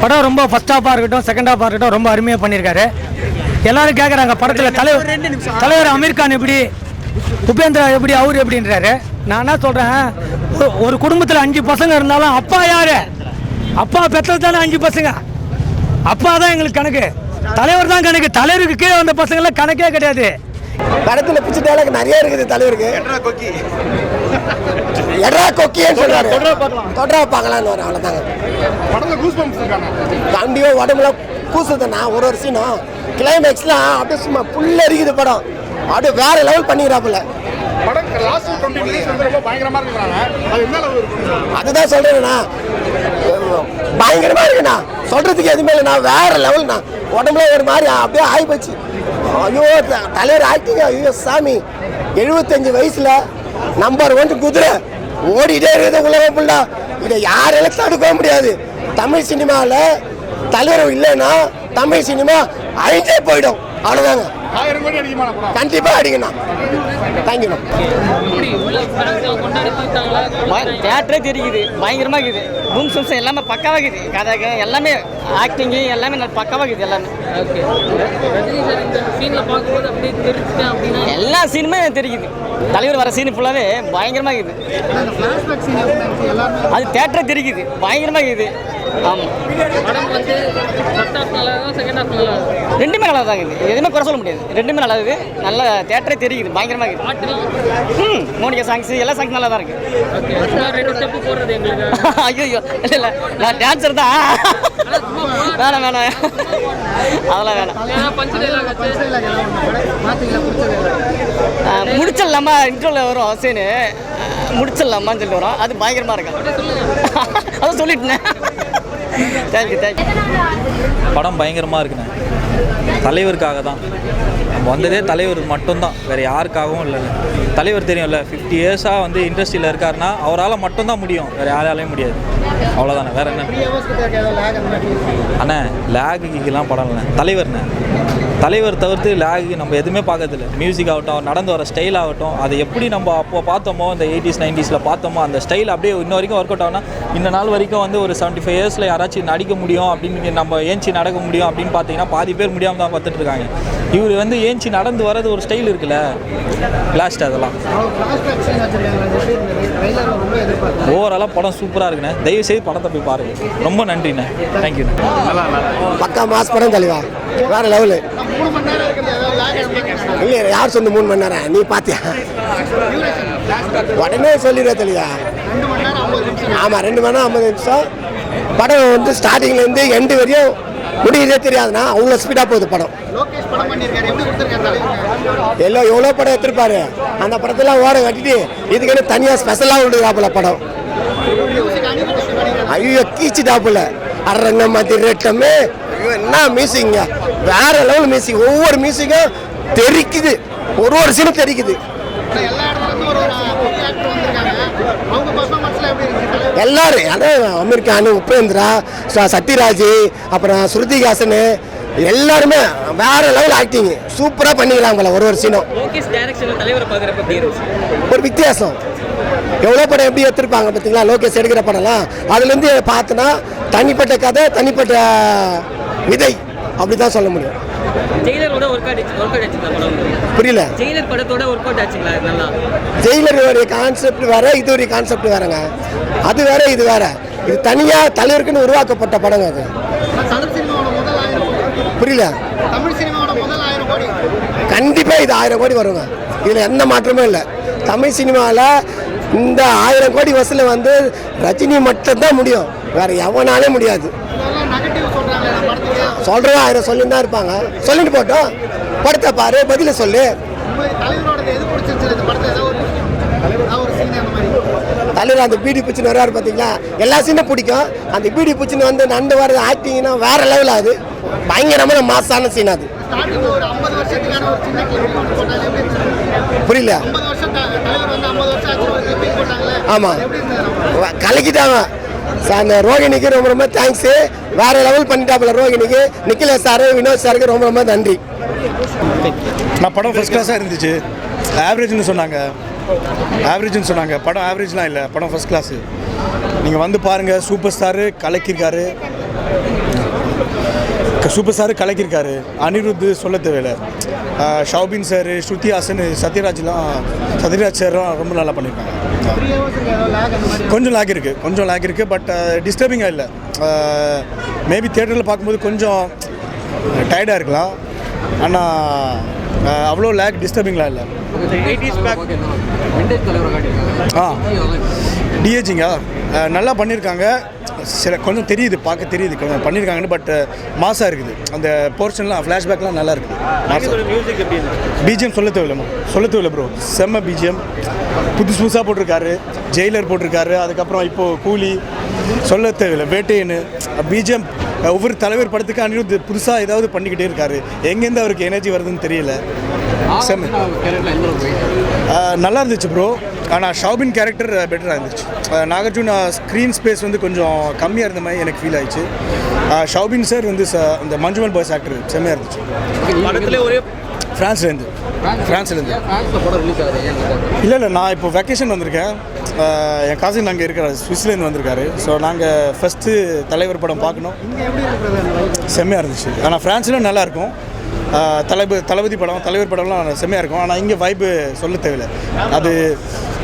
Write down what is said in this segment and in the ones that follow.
படம் ரொம்ப ஃபர்ஸ்ட் ஹாஃபாக இருக்கட்டும் செகண்ட் ஹாஃபாக இருக்கட்டும் ரொம்ப அருமையாக பண்ணியிருக்காரு. எல்லாரும் கேட்குறாங்க படத்தில் தலைவர் அமீர் கான் எப்படி, உபேந்திரா எப்படி, அவர் எப்படின்றாரு. நான் என்ன சொல்கிறேன், ஒரு குடும்பத்தில் 5 பசங்க இருந்தாலும் அப்பா யார்? அப்பா பெற்றது தானே 5 பசங்க. அப்பா தான் எங்களுக்கு கணக்கு, தலைவர் தான் கணக்கு. தலைவருக்கு கீழே வந்த பசங்களாம் கணக்கே கிடையாது. படத்துல பிடிச்ச டயலாக் நிறைய இருக்குது தலைவருக்கு. எடா கொக்கின்னு சொல்றாரு. தொடரா பார்க்கலான்னு வர அவ்வளோதாங்க. கண்டிப்பா உடம்புல கூசுதுண்ணா. ஒரு சீனும் கிளைமேக்ஸ்லாம் அப்படியே சும்மா புல்ல அரிக்குது படம். அப்படியே வேற லெவல் பண்ணிக்கிறாப்புல. அதுதான் சொல்றேண்ணா, பயங்கரமா இருக்குண்ணா. சொல்றதுக்கு எதுவுமே இல்லைண்ணா, வேற லெவல்ண்ணா. உடம்புல ஒரு மாதிரி அப்படியே ஆகி போச்சு. ஐயோ தலைவர் ஆக்டிங், ஐயோ சாமி. 75 வயசுல நம்பர் 1 குதிரை ஓடிட்டே இருக்குது உலகம் ஃபுல்லா. இதை யாராலும் தடுக்க முடியாது. தமிழ் சினிமாவில் தலைவர் இல்லைன்னா தமிழ் சினிமா அழிஞ்சே போயிடும். அவ்வளோதாங்க. கண்டிப்பா அடிக்கண்ணா. தேங்க்யூண்ணா. தியேட்டரே தெரியுது, பயங்கரமாக இருக்குது. பூம்ஸ் எல்லாமே பக்காவாக இருக்குது. கதை எல்லாமே ஆக்டிங்கு எல்லாமே பக்காவாக இருக்குது. எல்லாமே எல்லா சீனுமே தெரியுது. தலைவர் வர சீனு ஃபுல்லாகவே பயங்கரமாக இருக்குது. அது தியேட்டரே தெரியுது, பயங்கரமாக இருக்குது. ஆமாம், ரெண்டுமே நல்லா தான் இருக்குது. எதுவுமே குறை சொல்ல முடியாது. ரெண்டுமே நல்லா இருக்குது. நல்ல தியேட்டரே தெரியுது, பயங்கரமாக இருக்குது. மோனிகா சாங்ஸ் எல்லா சாங்ஸ் நல்லா தான் இருக்குது. ஐயோ இல்லை, நான் டான்ஸர் தான். வேணாம் அதெல்லாம் வேணாம். முடிச்சிடலாமா இன்ட்ரோவில் வரும் சீனு, முடிச்சிடலாமான்னு சொல்லிட்டு வரும். அது பயங்கரமாக இருக்கும். அதான் சொல்லிட்டேன். தேங்க்யூ. படம் பயங்கரமாக இருக்குண்ணே. தலைவருக்காக தான் நம்ம வந்ததே, தலைவர் மட்டும்தான், வேறு யாருக்காகவும் இல்லைண்ணே. தலைவர் தெரியும்ல, 50 இயர்ஸாக வந்து இண்டஸ்ட்ரியில் இருக்காருன்னா அவரால் மட்டும்தான் முடியும், வேறு யாராலையும் முடியாது. அவ்வளோதானே, வேறு என்ன அண்ணே. லேகுக்கெலாம் படம் இல்லைண்ணே. தலைவர் தவிர்த்து லேகு நம்ம எதுவுமே பார்க்கறதில்ல. மியூசிக் ஆகட்டும், அவர் நடந்து வர ஸ்டைல் ஆகட்டும், அது எப்படி நம்ம அப்போ பார்த்தோமோ, இந்த 80s 90s பார்த்தோமோ, அந்த ஸ்டைல் அப்படியே இன்ன வரைக்கும் ஒர்க் அவுட் ஆகுனா, இந்த நாள் வரைக்கும் வந்து ஒரு 75 இயர்ஸில் யாராச்சும் நடிக்க முடியும் அப்படின்னு, நம்ம ஏஞ்சி நடக்க முடியும் அப்படின்னு பார்த்தீங்கன்னா பாதி பேர் முடியாமல் தான் பார்த்துட்டு இருக்காங்க. இவர் வந்து ஏஞ்சி நடந்து வர்றது ஒரு ஸ்டைல் இருக்குல்ல, பிளாஸ்ட். அதெல்லாம் ஓவராலாக படம் சூப்பராக இருக்குண்ணே. தயவு செய்து படத்தை போய் பாருங்கள். ரொம்ப நன்றிண்ணே. தேங்க்யூ. பக்கா மாஸ் படம் தலைவா, வேற லெவலு. இல்லை யார் சொன்ன 3 மணி நேரம் நீ பார்த்தியா? உடனே சொல்லிடுற தெளிவா. ஆமாம், 2 மணி நேரம் 50 நிமிஷம் படம் வந்து ஸ்டார்டிங்லேருந்து எண்டு வரையும் முடியதே தெரியாதுண்ணா. அவ்வளோ ஸ்பீடாக போகுது படம். எல்லாம் எவ்வளோ படம் எடுத்துருப்பாரு. அந்த படத்தெல்லாம் ஓட கட்டிட்டு இதுக்குன்னு தனியாக ஸ்பெஷலாக விடுறாப்புல படம். ஐயோ கீச்சுட்டாப்புல அரங்க மாதிரி ரேட்டமே. என்ன மியூசிங்க, வேற லெவல் மியூசிக். ஒவ்வொரு மியூசிக்கும் தெரிக்குது, ஒரு சீனும் தெரிக்குது. எல்லாரும் அதான் அமீர் கான், உபேந்திரா, சத்யராஜ், அப்புறம் ஸ்ருதிஹாசன் எல்லாருமே வேற லெவல் ஆக்டிங் சூப்பராக பண்ணிக்கலாங்களா. ஒரு சீனும் ஒரு வித்தியாசம். எவ்வளோ படம் எப்படி எடுத்திருப்பாங்க பார்த்தீங்களா லோகேஷ் எடுக்கிற படம்லாம். அதுலேருந்து பார்த்தோன்னா தனிப்பட்ட கதை, தனிப்பட்ட விதை, அப்படி தான் சொல்ல முடியும். புரியல. ஜெயிலர் கான்செப்ட் வேற, இது ஒரு கான்செப்ட் வேறங்க. அது வேற, இது வேற. இது தனியா தலைவருக்குன்னு உருவாக்கப்பட்ட படங்க அது. புரியல. கண்டிப்பா இது 1000 கோடி வருங்க. இதுல எந்த மாற்றமும் இல்லை. தமிழ் சினிமாவில் இந்த 1000 கோடி வசூல் வந்து ரஜினி மட்டும்தான் முடியும், வேற எவனாலே முடியாது. சொல்றவங்க 1000 சொல்லிட்டு தான் இருப்பாங்க. சொல்லிட்டு போட்டோம், படத்தை பாரு, பதில சொல்லு. தலைவர் அந்த பீடி பூச்சின்னு வர்றாரு பார்த்தீங்களா, எல்லா சீனும் பிடிக்கும். அந்த பீடி பூச்சின்னு வந்து நண்டு வர்றது ஆக்டிங்னா வேற லெவல். அது பயங்கரமான மாசான சீன். அது புரியல. ஆமாம், கலக்கிட்டாங்க. அந்த ரோகிணிக்கு ரொம்ப ரொம்ப தேங்க்ஸு. வேற லெவல் பண்ணிட்டாப்புல ரோகிணிக்கு. நிக்கிலேஷ் சார், வினோத் சாருக்கு ரொம்ப ரொம்ப நன்றி. நான் படம் ஃபர்ஸ்ட் கிளாஸாக இருந்துச்சு. ஆவரேஜ்னு சொன்னாங்க. படம் ஆவரேஜ்லாம் இல்லை, படம் ஃபர்ஸ்ட் கிளாஸு. நீங்கள் வந்து பாருங்கள். Super star கலக்கியிருக்காரு. அனிருத் சொல்ல தேவையில்லை. ஷாபின் சார், ஸ்ருதி ஹாசன், சத்யராஜ் சார்லாம் ரொம்ப நல்லா பண்ணியிருக்காங்க. கொஞ்சம் லேக் இருக்குது. பட் டிஸ்டர்பிங்காக இல்லை. மேபி தியேட்டரில் பார்க்கும்போது கொஞ்சம் டயர்டாக இருக்கலாம். ஆனால் அவ்வளோ லேக் டிஸ்டர்பிங்லாம் இல்லை. டிஏஜிங்க நல்லா பண்ணியிருக்காங்க. கொஞ்சம் தெரியுது, பார்க்க தெரியுது கொஞ்சம் பண்ணியிருக்காங்கன்னு. பட் மாசாக இருக்குது. அந்த போர்ஷன்லாம் ஃப்ளாஷ்பேக்லாம் நல்லா இருக்குது. பிஜிஎம் சொல்ல தேவையில்லை ப்ரோ. செம்ம பிஜிஎம். புதுசாக போட்டிருக்காரு. ஜெயிலர் போட்டிருக்காரு. அதுக்கப்புறம் இப்போது கூலி சொல்ல தேவையில்லை. வேட்டையன்னு பிஜிஎம். ஒவ்வொரு தலைவர் படத்துக்கு அனிருத் புதுசாக ஏதாவது பண்ணிக்கிட்டே இருக்காரு. எங்கேருந்து அவருக்கு எனர்ஜி வருதுன்னு தெரியல. செம்ம நல்லா இருந்துச்சு ப்ரோ. ஆனால் ஷாபின் கேரக்டர் பெட்டராக இருந்துச்சு. நாகார்ஜுனா ஸ்க்ரீன் ஸ்பேஸ் வந்து கொஞ்சம் கம்மியாக இருந்த மாதிரி எனக்கு ஃபீல் ஆயிடுச்சு. ஷாபின் சார் வந்து அந்த மஞ்சுமல் பாய்ஸ் ஆக்டர் செம்மையாக இருந்துச்சு. ஃப்ரான்ஸ்லேருந்து இல்லை நான் இப்போ வெக்கேஷன் வந்திருக்கேன். என் காசின் அங்கே இருக்கிறார், ஸ்விஸ்லேருந்து வந்திருக்காரு. ஸோ நாங்கள் ஃபஸ்ட்டு தலைவர் படம் பார்க்கணும். செம்மையாக இருந்துச்சு. ஆனால் ஃப்ரான்ஸில் நல்லாயிருக்கும். தலைவர் படம்லாம் செம்மையாக இருக்கும். ஆனால் இங்கே வைப்பு சொல்ல தேவையில்லை. அது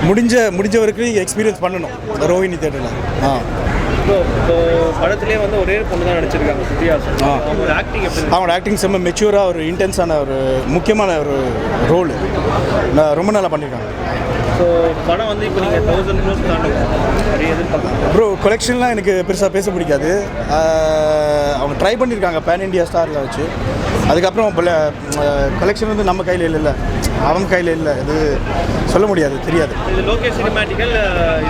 முடிஞ்ச வரைக்கும் எக்ஸ்பீரியன்ஸ் பண்ணணும் ரோஹிணி தேட்டரில். படத்துலேயே வந்து ஒரே பொண்ணு தான் நடிச்சிருக்காங்க, ஸ்ருதி ஹாசன். அவனோட ஆக்டிங் செம்ம மெச்சூராக ஒரு இன்டென்ஸான ஒரு முக்கியமான ஒரு ரோல் ரொம்ப நல்லா பண்ணியிருக்காங்க. ஸோ படம் வந்து இப்போ நீங்கள் 1000 crores தாண்டும் ப்ரோ. கொலெக்ஷன்லாம் எனக்கு பெருசாக பேச பிடிக்காது. அவங்க ட்ரை பண்ணியிருக்காங்க பேன் இண்டியா ஸ்டாரில் வச்சு. அதுக்கப்புறம் கலெக்ஷன் வந்து நம்ம கையில் இல்லை, அவங்க கையில் இல்லை. இது சொல்ல முடியாது, தெரியாது. இது லோகேஷ் சினிமேட்டிக்கல்